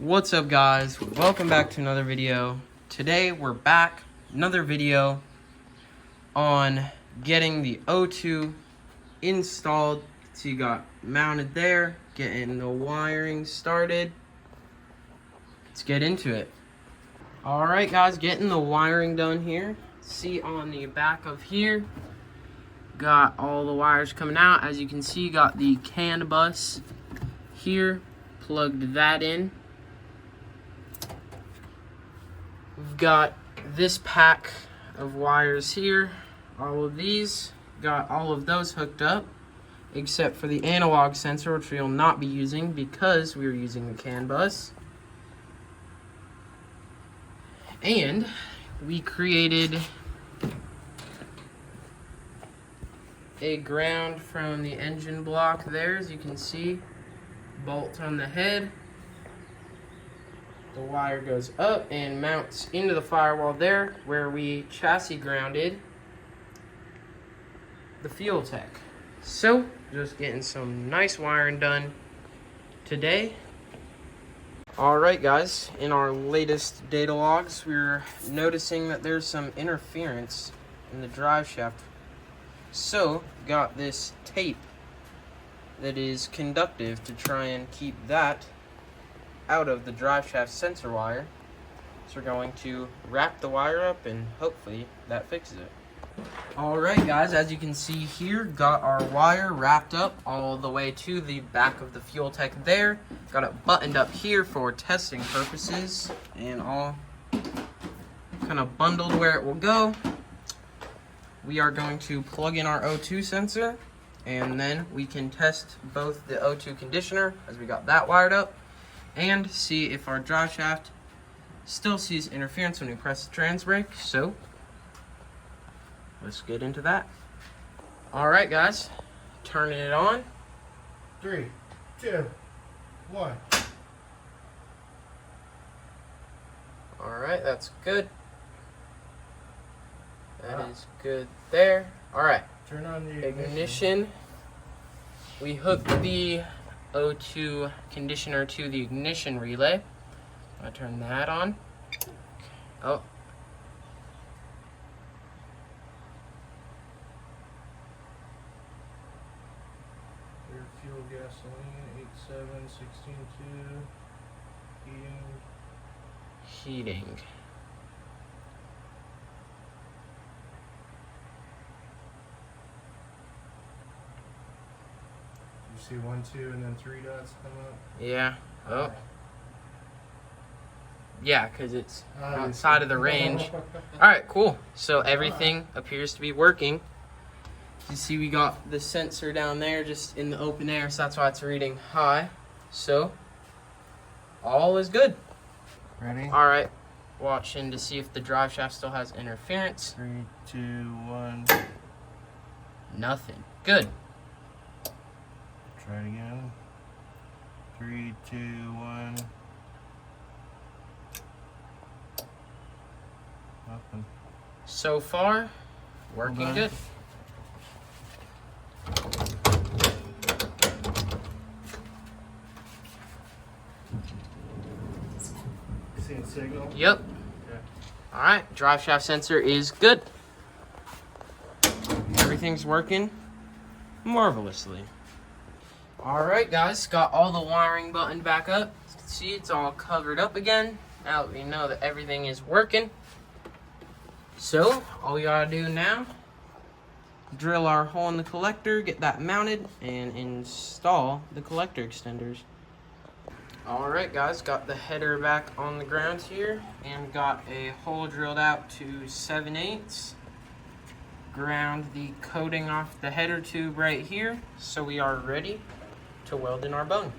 What's up, guys? Welcome back to another video. Today we're back, another video on getting the O2 installed. So you got mounted there, getting the wiring started. Let's get into it. Alright guys, getting the wiring done here. See on the back of here, got all the wires coming out. As you can see, got the CAN bus here, plugged that in. We've got this pack of wires here, all of these, got all of those hooked up, except for the analog sensor, which we will not be using because we are using the CAN bus. And we created a ground from the engine block there, as you can see, bolt on the head. The wire goes up and mounts into the firewall there, where we chassis grounded the FuelTech. So, just getting some nice wiring done today. Alright guys, in our latest data logs, we're noticing that there's some interference in the drive shaft. So, got this tape that is conductive to try and keep that out of the drive shaft sensor wire. So we're going to wrap the wire up and hopefully that fixes it. Alright guys, as you can see here, got our wire wrapped up all the way to the back of the FuelTech there. Got it buttoned up here for testing purposes and all kind of bundled where it will go. We are going to plug in our O2 sensor and then we can test both the O2 conditioner, as we got that wired up, and see if our drive shaft still sees interference when we press the trans brake. So let's get into that. Alright guys, turning it on. 3, 2, 1. Alright, that's good. That is good there. Alright, Turn on the ignition. We hooked the O2 conditioner to the ignition relay. I'll turn that on. Oh. Rear fuel gasoline, 87, 16.2. Heating. You see 1, 2, and then 3 dots come up? Yeah. Oh. Yeah, because it's outside of the range. Alright, cool. So everything appears to be working. You see we got the sensor down there just in the open air, so that's why it's reading high. So, all is good. Ready? Alright, watching to see if the drive shaft still has interference. 3, 2, 1. Nothing. Good. Try it again. 3, 2, 1. Nothing. So far, working good. Seeing signal? Yep. Okay. Alright, drive shaft sensor is good. Everything's working marvelously. Alright guys, got all the wiring buttoned back up. As you can see, it's all covered up again. Now that we know that everything is working. So, all we gotta do now, drill our hole in the collector, get that mounted, and install the collector extenders. Alright guys, got the header back on the ground here, and got a hole drilled out to 7/8. Ground the coating off the header tube right here, so we are ready to weld in our bone.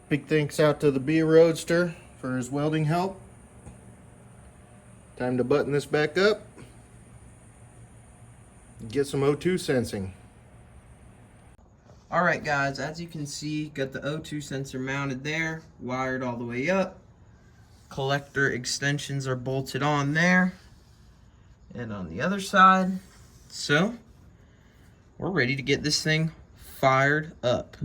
Big thanks out to the B Roadster for his welding help. Time to button this back up. Get some O2 sensing. Alright guys, as you can see, got the O2 sensor mounted there, wired all the way up. Collector extensions are bolted on there. And on the other side, So, we're ready to get this thing fired up.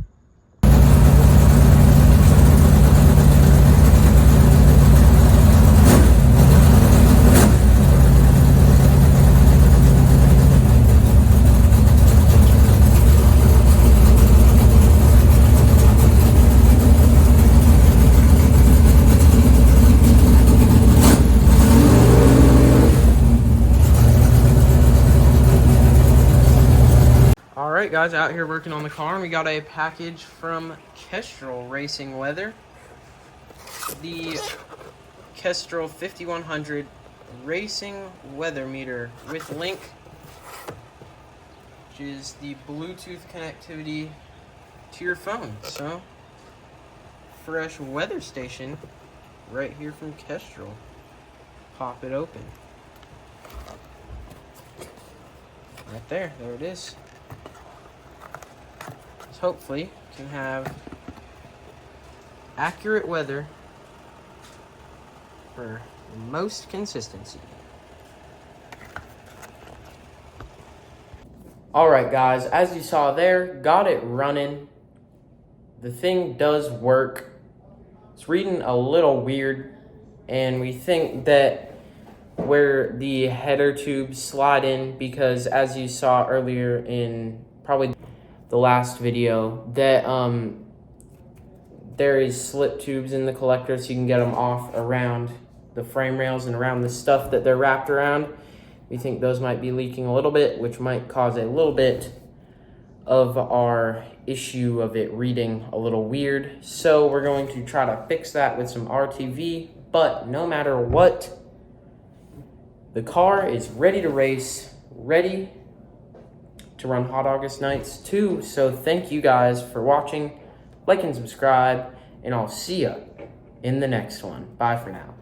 Alright guys, out here working on the car, and we got a package from Kestrel Racing Weather. The Kestrel 5100 Racing Weather Meter with Link, which is the Bluetooth connectivity to your phone. So, fresh weather station right here from Kestrel. Pop it open. Right there, there it is. Hopefully can have accurate weather for most consistency. Alright guys, as you saw there, got it running. The thing does work. It's reading a little weird, and we think that where the header tubes slide in, because as you saw earlier in probably the last video, that there is slip tubes in the collector, so you can get them off around the frame rails and around the stuff that they're wrapped around. We think those might be leaking a little bit, which might cause a little bit of our issue of it reading a little weird. So we're going to try to fix that with some RTV, but no matter what, the car is ready to race, ready to run Hot August nights too. So thank you guys for watching. Like and subscribe, and I'll see ya in the next one. Bye for now.